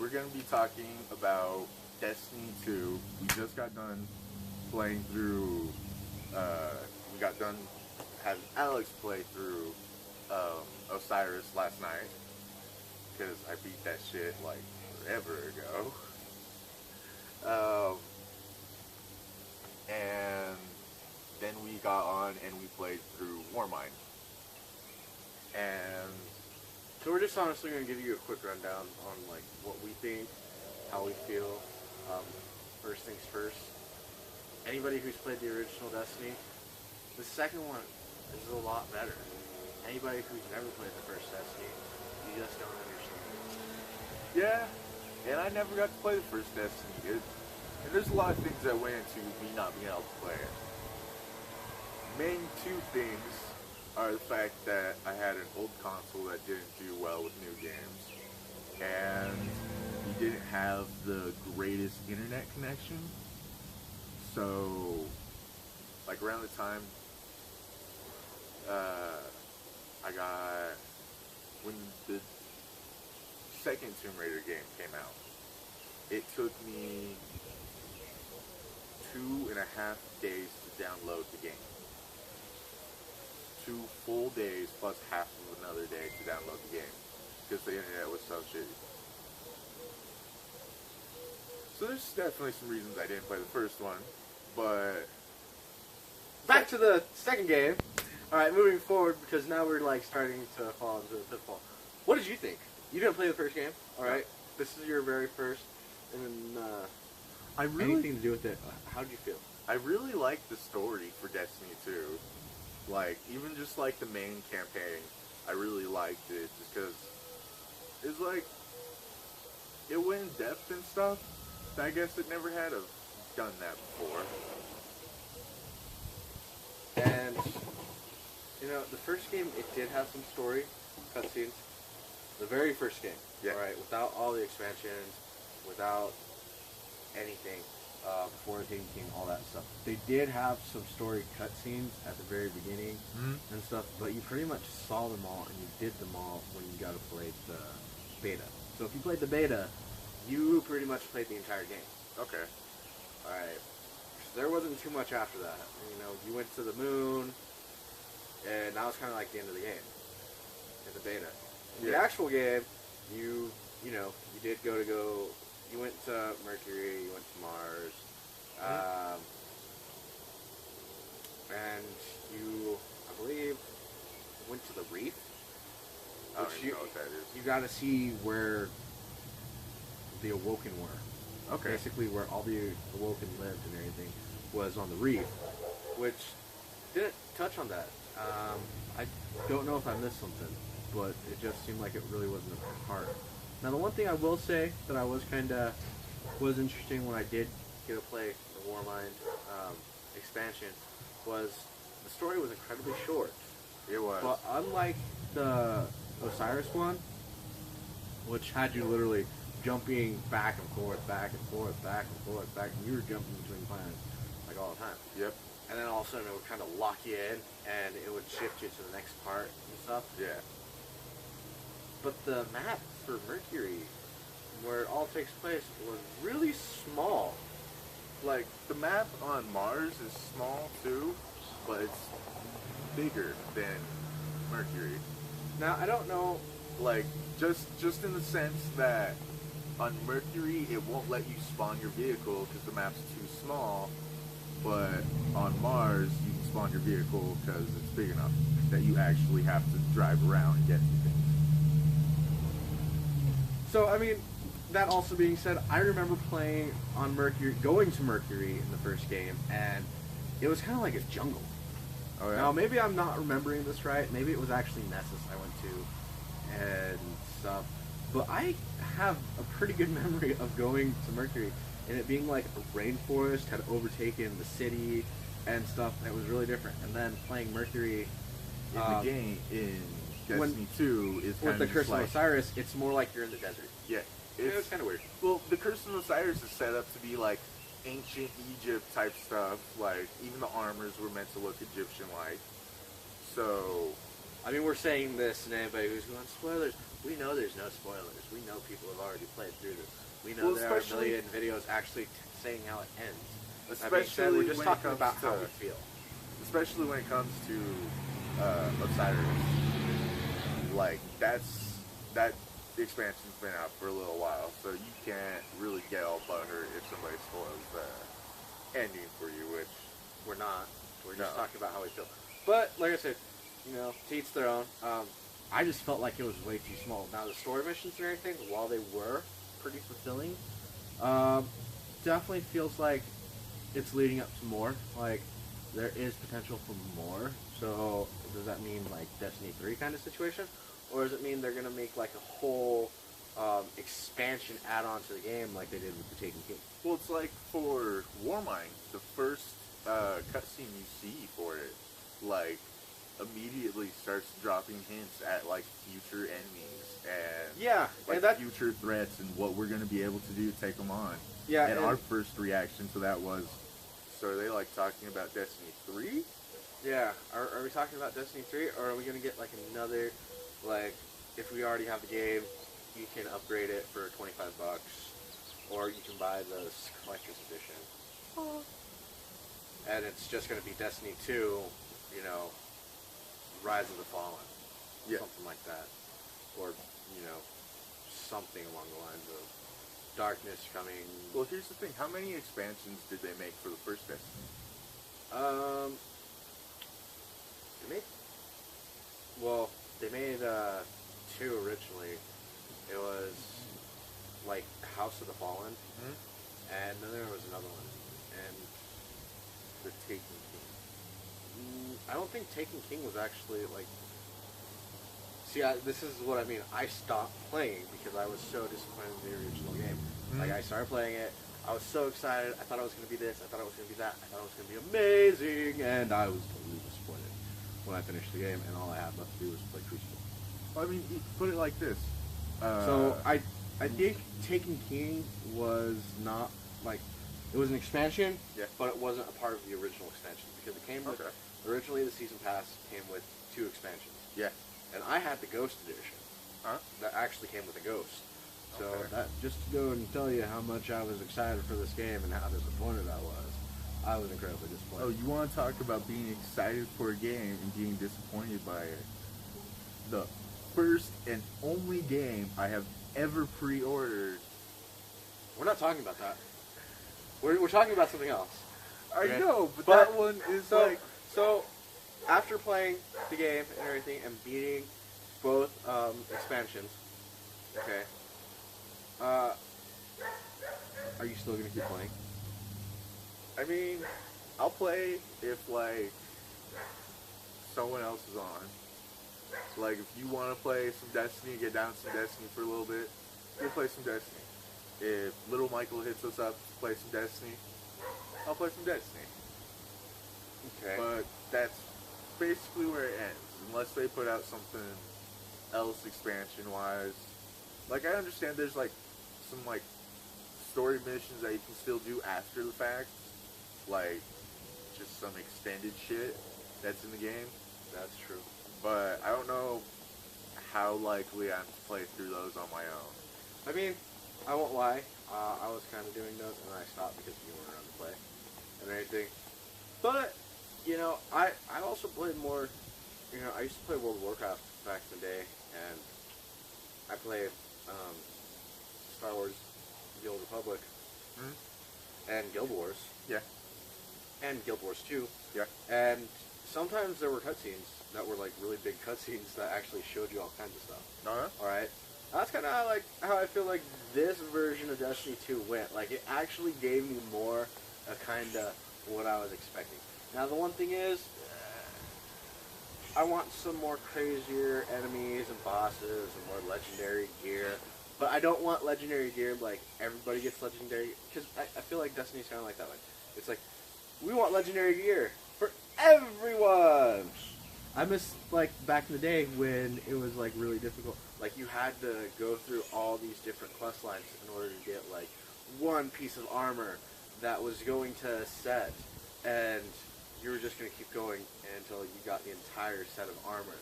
we're going to be talking about Destiny 2. We just got done playing through, we got done having Alex play through Osiris last night, because I beat that shit like forever ago. And then we got on and we played through Warmind. And So we're just honestly going to give you a quick rundown on like what we think, how we feel. First things first. Anybody who's played the original Destiny, the second one is a lot better. Anybody who's never played the first Destiny, you just don't understand. yeah, and I never got to play the first Destiny. And there's a lot of things that went into me not being able to play it. Main two things are the fact that I had an old console that didn't do well with new games, and we didn't have the greatest internet connection. So, like around the time when the second Tomb Raider game came out, it took me 2.5 days to download the game. 2 full days plus half of another day to download the game, because the internet was so shitty. So there's definitely some reasons I didn't play the first one, but Back to the second game. Alright, moving forward, because now we're like starting to fall into the pitfall. What did you think? You didn't play the first game, alright? This is your very first, and I really, anything to do with it. How did you feel? I really liked the story for Destiny 2. Like, even just like the main campaign, I really liked it, just because it's like, it went in depth and stuff. I guess it never had have done that before. And, you know, the first game, it did have some story, cutscenes. The very first game, Yeah. alright, without all the expansions, without anything, before the game came, all that stuff. They did have some story cutscenes at the very beginning and stuff, but you pretty much saw them all and you did them all when you got to play the beta. So if you played the beta, you pretty much played the entire game. Okay. Alright. There wasn't too much after that. You know, you went to the moon, and that was kind of like the end of the game in the beta. In the Yeah. actual game, you did you went to Mercury, you went to Mars, and you, I believe, went to the reef. I don't Which even know what that is. You got to see where the Awoken were. Okay. Basically, where all the Awoken lived and everything was on the reef, which didn't touch on that. I don't know if I missed something, but it just seemed like it really wasn't a part. Now, the one thing I will say that I was was interesting when I did get to play the Warmind expansion was the story was incredibly short. It was. But unlike the Osiris one, which had you literally jumping back and forth, back and forth, back and forth, back, and you were jumping between planets like all the time. Yep. And then all of a sudden it would kind of lock you in, and it would shift you to the next part and stuff. Yeah. But the map for Mercury, where it all takes place, was really small. Like, the map on Mars is small too, but it's bigger than Mercury. Now, I don't know. Like, just in the sense that on Mercury it won't let you spawn your vehicle because the map's too small, but on Mars you can spawn your vehicle because it's big enough that you actually have to drive around and get to things. So, I mean, that also being said, I remember playing on Mercury, going to Mercury in the first game, and it was kind of like a jungle. Oh yeah. Now, maybe I'm not remembering this right. Maybe it was actually Nessus I went to and stuff. But I have a pretty good memory of going to Mercury and it being like a rainforest had overtaken the city and stuff. And it was really different. And then playing Mercury In the game, in Destiny 2, is kind with of the Curse like, of Osiris, it's more like you're in the desert. yeah, It was kind of weird. Well, the Curse of Osiris is set up to be like ancient Egypt type stuff. Like, even the armors were meant to look Egyptian-like. So, I mean, we're saying this, and anybody who's going, spoilers. we know there's no spoilers. We know people have already played through this. We know Well, there are a especially- million videos actually saying how it ends. That being Especially said, we're just when it talking comes about how to- we feel. Especially when it comes to Outsiders. Like, that expansion's been out for a little while, so you can't really get all butthurt if somebody spoils the ending for you, which... We're not. We're just No. talking about how we feel. But, like I said, you know, to each their own. I just felt like it was way too small. Now, the story missions and everything, while they were pretty fulfilling, definitely feels like it's leading up to more. Like, there is potential for more. So, does that mean, like, Destiny 3 kind of situation? Or does it mean they're going to make, like, a whole expansion add-on to the game like they did with the Taken King? Well, it's like for Warmind, the first cutscene you see for it, like, immediately starts dropping hints at, like, future enemies and Yeah, like and that... future threats and what we're going to be able to do to take them on. Yeah, and our first reaction to that was, so are they, like, talking about Destiny 3? Yeah, are we talking about Destiny 3, or are we going to get, like, another, like, if we already have the game, you can upgrade it for $25, or you can buy the collector's edition. And it's just going to be Destiny 2, you know, Rise of the Fallen. Yeah. Something like that. Or, you know, something along the lines of Darkness coming. Well, here's the thing. How many expansions did they make for the first Destiny? They made 2 originally. It was like House of the Fallen, and then there was another one, and The Taken King. I don't think Taken King was actually like. See, this is what I mean. I stopped playing because I was so disappointed in the original game. Like, I started playing it. I was so excited. I thought it was going to be this. I thought it was going to be that. I thought it was going to be amazing. And I was totally disappointed when I finished the game, and all I had left to do was play Crucible. Well, I mean, put it like this. So, I think Taken King was not, like, it was an expansion, Yeah. but it wasn't a part of the original expansion. Because it came with, Okay. originally the Season Pass came with 2 expansions. Yeah. And I had the Ghost Edition. Huh? That actually came with a Ghost. So Okay. that just to go and tell you how much I was excited for this game and how disappointed I was incredibly disappointed. Oh, you want to talk about being excited for a game and being disappointed by it? The first and only game I have ever pre-ordered. We're not talking about that. We're talking about something else. I Okay. know, but But- that one is So, like... so after playing the game and everything and beating both expansions, okay, are you still gonna keep playing? I mean, I'll play if, like, someone else is on. Like, if you want to play some Destiny, get down some Destiny for a little bit, we'll play some Destiny. If Little Michael hits us up to play some Destiny, I'll play some Destiny. Okay. But that's basically where it ends, unless they put out something else expansion-wise. Like, I understand there's, like, some, like, story missions that you can still do after the fact. Like, just some extended shit that's in the game. That's true. But I don't know how likely I'm to play through those on my own. I mean, I won't lie. I was kind of doing those, and then I stopped because you weren't around to play and everything. But, you know, I also played more. You know, I used to play World of Warcraft back in the day, and I played Star Wars: The Old Republic and Guild Wars. Yeah. And Guild Wars 2. Yeah. And sometimes there were cutscenes that were like really big cutscenes that actually showed you all kinds of stuff. Uh-huh. Alright? That's kind of like how I feel like this version of Destiny 2 went. Like, it actually gave me more of kind of what I was expecting. Now, the one thing is, I want some more crazier enemies and bosses and more legendary gear. But I don't want legendary gear like everybody gets legendary. Because I feel like Destiny's kind of like that. Like, it's like, we want legendary gear for everyone! I miss, like, back in the day when it was, like, really difficult. Like, you had to go through all these different quest lines in order to get, like, one piece of armor that was going to set, and you were just going to keep going until you got the entire set of armor.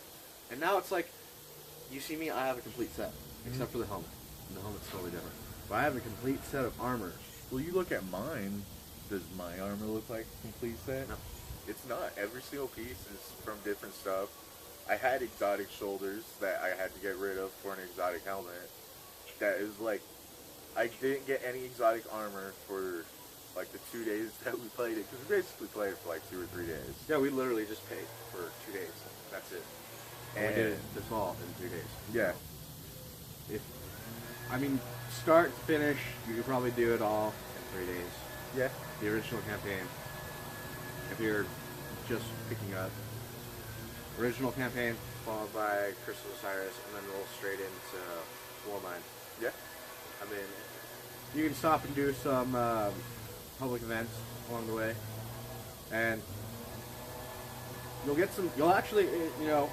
And now it's like, you see me, I have a complete set, except for the helmet. And the helmet's totally different. But I have a complete set of armor. Well, you look at mine. Does my armor look like a complete set? No. It's not. Every single piece is from different stuff. I had exotic shoulders that I had to get rid of for an exotic helmet. That is like, I didn't get any exotic armor for like the 2 days that we played it, because we basically played it for like 2 or 3 days. Yeah, we literally just paid for 2 days. That's it. And we did it this fall in 3 days. Yeah. I mean, start to finish, you could probably do it all in 3 days. Yeah. The original campaign. If you're just picking up original campaign, followed by Crystal Osiris, and then roll straight into Warmind. Yeah. I mean, you can stop and do some public events along the way, and you'll actually, you know,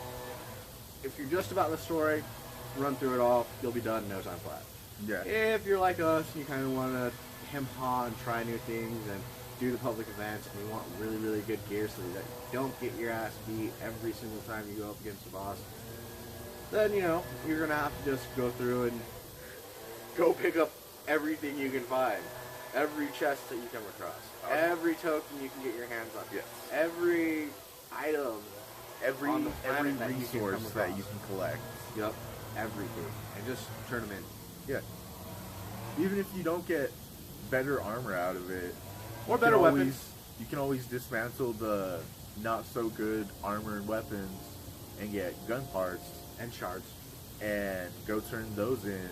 if you're just about the story, run through it all, you'll be done in no time flat. Yeah. If you're like us and you kind of want to hem-haw and try new things and do the public events, and you want really, really good gear so that you don't get your ass beat every single time you go up against the boss, then, you know, you're going to have to just go through and go pick up everything you can find. Every chest that you come across. Every token you can get your hands on. Yes. Every item. Every on the planet that you can resource come that across. you can collect. Yep. Everything. And just turn them in. Yeah. Even if you don't get better armor out of it, Or you better can weapons. always, you can always dismantle the not so good armor and weapons and get gun parts And shards. and go turn those in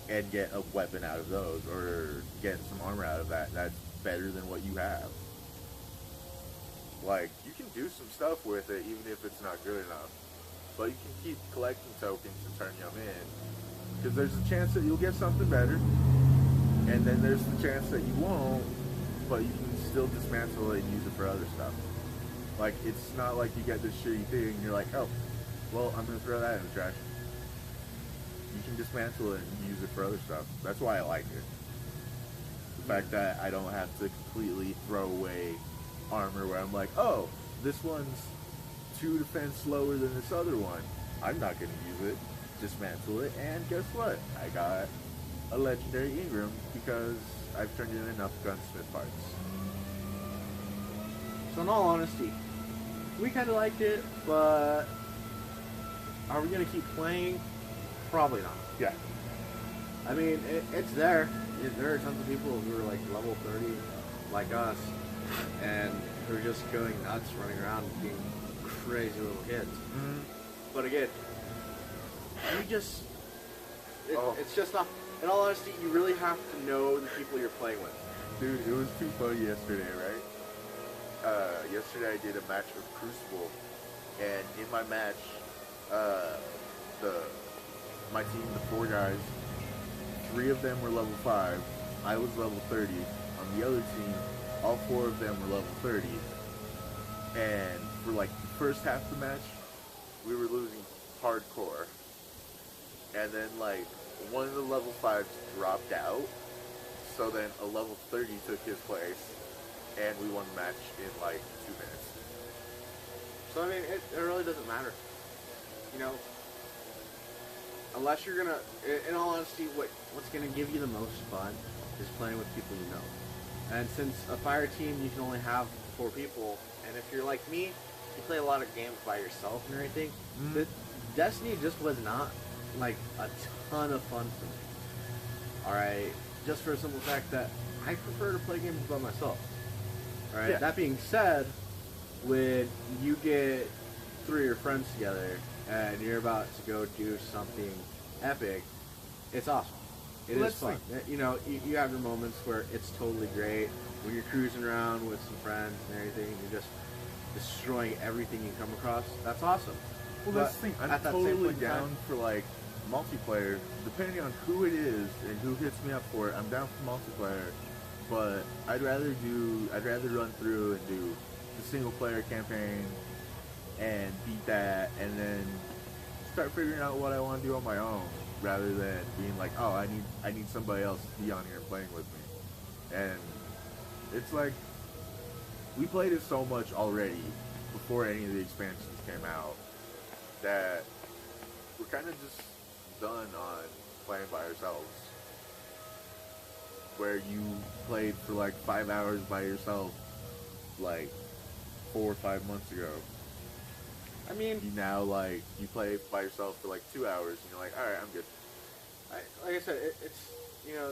and get a weapon out of those, or get some armor out of that that's better than what you have. Like, you can do some stuff with it even if it's not good enough, but you can keep collecting tokens and turning them in, because there's a chance that you'll get something better, and then there's the chance that you won't, but you can still dismantle it and use it for other stuff. Like, it's not like you get this shitty thing and you're like, oh, well, I'm gonna throw that in the trash. You can dismantle it and use it for other stuff. That's why I like it. The fact that I don't have to completely throw away armor where I'm like, oh, this one's 2 defense lower than this other one. I'm not going to use it. Dismantle it, and guess what? I got a legendary Ingram because I've turned in enough gunsmith parts. So in all honesty, we kind of liked it, but are we going to keep playing? Probably not. Yeah. I mean, it's there. There are tons of people who are like level 30, like us, and who are just going nuts, running around and being crazy little kids. Mm-hmm. But again, Oh. it's just not, in all honesty, you really have to know the people you're playing with. Dude, it was too funny yesterday, right? Yesterday I did a match with Crucible, and in my match, my team, the 4 guys, 3 of them were level 5, I was level 30. On the other team, all 4 of them were level 30. And for like the first half of the match, we were losing hardcore. And then like one of the level 5s dropped out, so then a level 30 took his place, and we won the match in like 2 minutes. So I mean, it really doesn't matter. You know, unless you're gonna, in all honesty, what's gonna give you the most fun is playing with people you know. And since a fire team, you can only have 4 people, and if you're like me, you play a lot of games by yourself and everything. Mm. Destiny just was not like a ton of fun for me. Alright, just for the simple fact that I prefer to play games by myself. Alright, Yeah. that being said, when you get 3 of your friends together and you're about to go do something epic, it's awesome. It Well, is fun. that's You know, you have your moments where it's totally great. When you're cruising around with some friends and everything, you're just destroying everything you come across. That's awesome. Well, But that's the thing. I'm at that same totally point in time- down for like multiplayer. Depending on who it is and who hits me up for it, I'm down for multiplayer. But I'd rather run through and do the single player campaign and beat that, and then start figuring out what I want to do on my own, rather than being like, oh, I need somebody else to be on here playing with me. And it's like, we played it so much already before any of the expansions came out that we're kind of just done on playing by ourselves. Where you played for like 5 hours by yourself, like 4 or 5 months ago. I mean, You now like you play by yourself for like 2 hours, and you're like, all right, I'm good. like I said, it's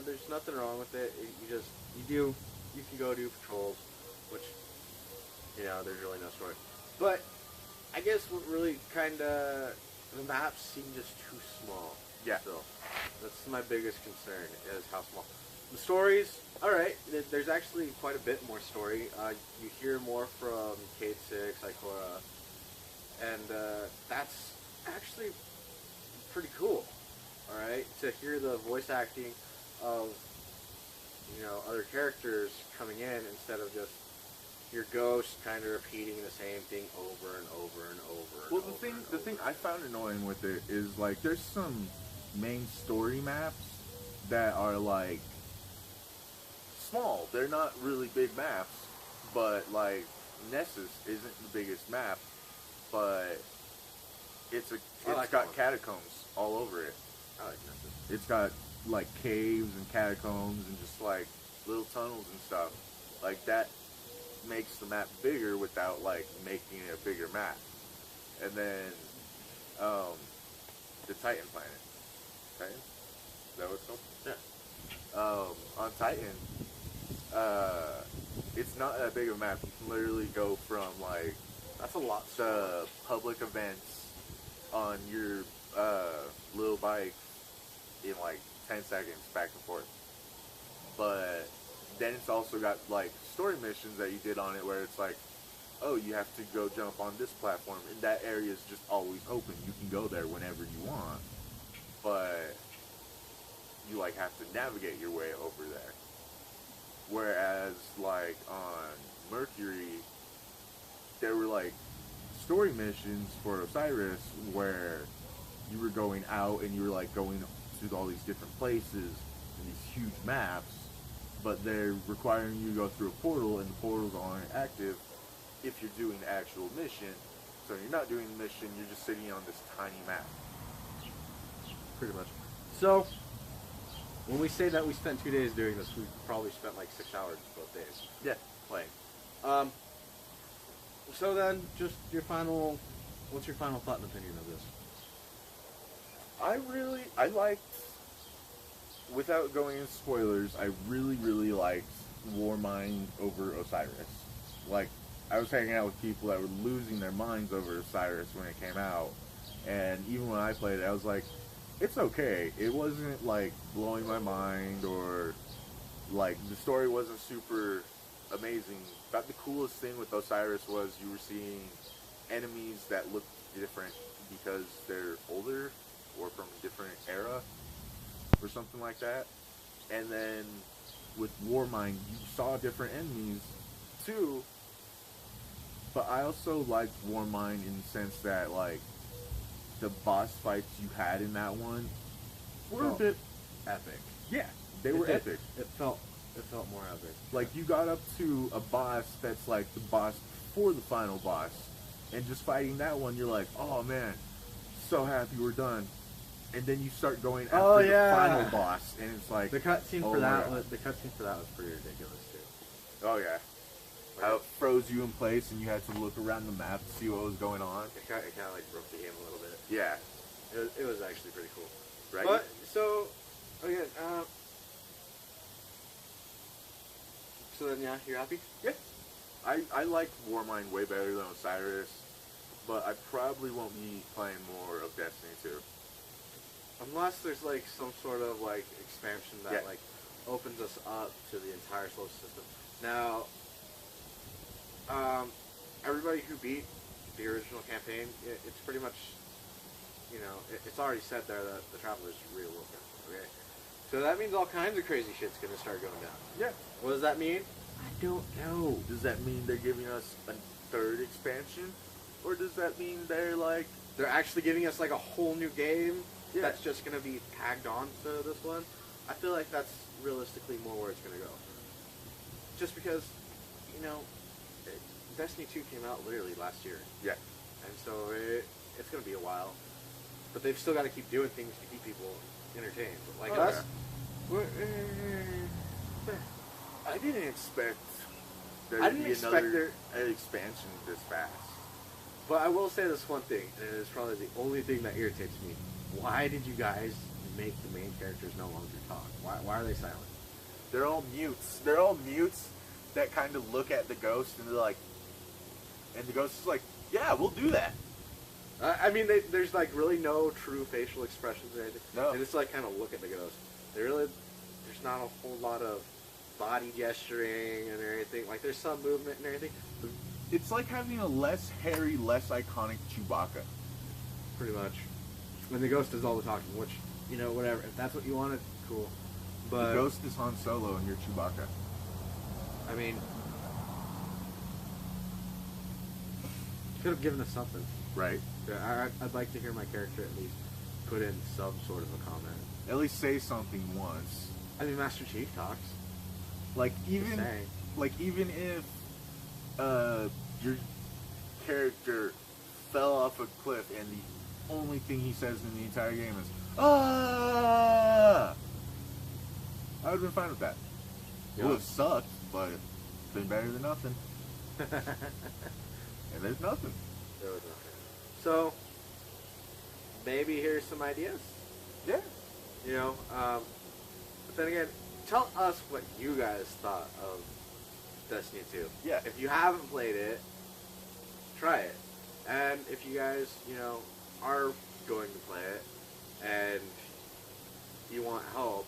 there's nothing wrong with it. You can go do patrols, which there's really no story. But I guess what really kind of the maps seem just too small. Yeah. So that's my biggest concern is how small. The stories, all right. There's actually quite a bit more story. You hear more from Cade Six, Ikora, and that's actually pretty cool. All right, to hear the voice acting of other characters coming in instead of just your ghost kind of repeating the same thing over and over and over. Well, the thing I found annoying with it is like there's some main story maps that are like small. They're not really big maps, but like Nessus isn't the biggest map, but it's got catacombs all over it. I like Nessus. It's got like caves and catacombs and just like little tunnels and stuff. Like that makes the map bigger without like making it a bigger map. And then the Titan planet. Titan? Is that what it's called? Yeah. On Titan, it's not that big of a map. You can literally go from like That's a lot. the public events on your little bike in like 10 seconds back and forth. But then it's also got like story missions that you did on it where it's like, oh, you have to go jump on this platform, and that area is just always open. You can go there whenever you want, but you like have to navigate your way over there. Whereas like on Mercury, there were like story missions for Osiris where you were going out and you were like going to all these different places and these huge maps, but they're requiring you to go through a portal, and the portals aren't active if you're doing the actual mission. So you're not doing the mission, you're just sitting on this tiny map. Pretty much. So, when we say that we spent 2 days doing this, we probably spent like 6 hours both days. Yeah. Playing. So then, just what's your final thought and opinion of this? I liked, without going into spoilers, I really liked Warmind over Osiris. Like, I was hanging out with people that were losing their minds over Osiris when it came out, and even when I played it, I was like, it's okay. It wasn't, like, blowing my mind, or, like, the story wasn't super amazing. But the coolest thing with Osiris was you were seeing enemies that looked different because they're older, or from a different era, or something like that. And then with Warmind, you saw different enemies too. But I also liked Warmind in the sense that like the boss fights you had in that one were a bit epic. Yeah, they were epic. It felt more epic. Like you got up to a boss that's like the boss before the final boss, and just fighting that one, you're like, oh man, so happy we're done. And then you start going after the final boss, and it's like the cutscene for that was pretty ridiculous too. Oh yeah, how it froze you in place, and you had to look around the map to see what was going on. It kind of like broke the game a little bit. Yeah, it was actually pretty cool. Right. But so okay, so then yeah, you're happy? Yeah. I like Warmind way better than Osiris, but I probably won't be playing more of Destiny 2. Unless there's like some sort of like expansion that like opens us up to the entire solar system. Now, everybody who beat the original campaign, it's pretty much, it's already said there that the Traveler's real world. Okay, so that means all kinds of crazy shit's gonna start going down. Yeah. What does that mean? I don't know. Does that mean they're giving us a third expansion, or does that mean they're actually giving us like a whole new game? Yeah. That's just going to be tagged on to this one? I feel like that's realistically more where it's going to go. Just because, Destiny 2 came out literally last year. Yeah. And so it's going to be a while. but they've still got to keep doing things to keep people entertained. Like Oh, us, yeah. Well, I didn't expect there I to didn't be expect another expansion this fast. but I will say this one thing, and it is probably the only thing that irritates me. Why did you guys make the main characters no longer talk? Why are they silent? They're all mutes. They're all mutes that kind of look at the ghost and they're like, and the ghost is like, yeah, we'll do that. I mean, there's like really no true facial expressions or anything. No. They just like kind of look at the ghost. There's not a whole lot of body gesturing and anything. Like there's some movement and everything. But It's like having a less hairy, less iconic Chewbacca. pretty much. When the ghost does all the talking, which, you know, whatever. If that's what you wanted, cool. But The ghost is Han Solo and you're Chewbacca. I mean, could have given us something. Right? I'd like to hear my character at least put in some sort of a comment. At least say something once. I mean, Master Chief talks. Like Just even saying. even if your character fell off a cliff and the only thing he says in the entire game is "Ah," I would have been fine with that. It would have sucked, but it's been better than nothing. And there's nothing. There was nothing. So, maybe here's some ideas. Yeah. You know, but then again, tell us what you guys thought of Destiny 2. Yeah. If you haven't played it, try it. And if you guys, you know, are going to play it and you want help,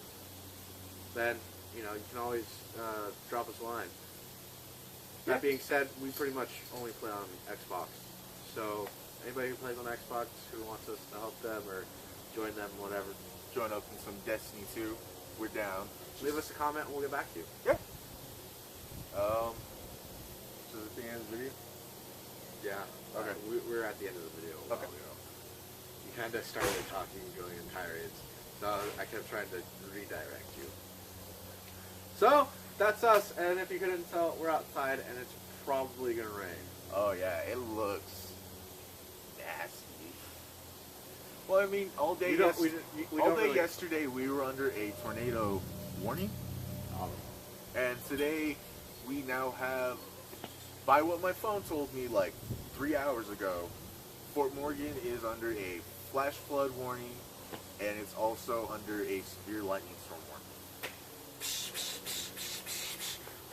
then, you know, you can always drop us a line. Yeah. That being said, we pretty much only play on Xbox. So, anybody who plays on Xbox who wants us to help them or join them, whatever, Join up in some Destiny 2. We're down. leave us a comment and we'll get back to you. Yeah. So is it the end of the video? Yeah. Okay. We're at the end of the video a while Okay. ago. You kind of started talking and going in tirades. So I kept trying to redirect you. So, that's us. And if you couldn't tell, we're outside and it's probably going to rain. Oh yeah, it looks nasty. Well, I mean, all day, We don't all day really- yesterday we were under a tornado warning, and today we now have, by what my phone told me like 3 hours ago, Fort Morgan is under a flash flood warning, and it's also under a severe lightning storm warning.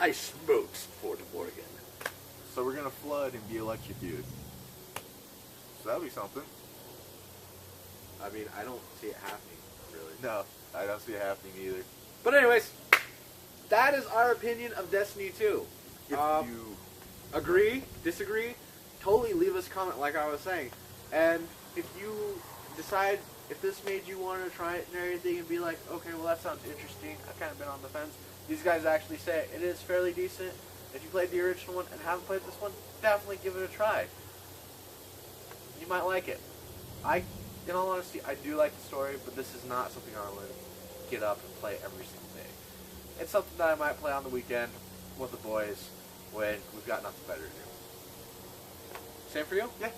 I smoked Fort Morgan. So we're gonna flood and be electrocuted. So that'll be something. I mean, I don't see it happening, really. No, I don't see it happening either. But anyways, that is our opinion of Destiny 2. If you Agree? Disagree? Totally leave us a comment like I was saying. And if you decide if this made you want to try it and everything and be like, okay, well that sounds interesting, I've kind of been on the fence. These guys actually say it is fairly decent. If you played the original one and haven't played this one, definitely give it a try. You might like it. In all honesty, I do like the story, but this is not something I want to get up and play every single day. It's something that I might play on the weekend with the boys when we've got nothing better to do. Same for you? Yeah.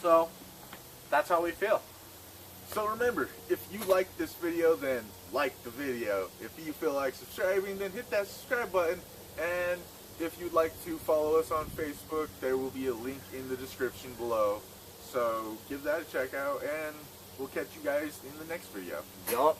So, that's how we feel. So remember, if you like this video, then like the video. If you feel like subscribing, then hit that subscribe button. And if you'd like to follow us on Facebook, there will be a link in the description below. So give that a check out, and we'll catch you guys in the next video. Yup.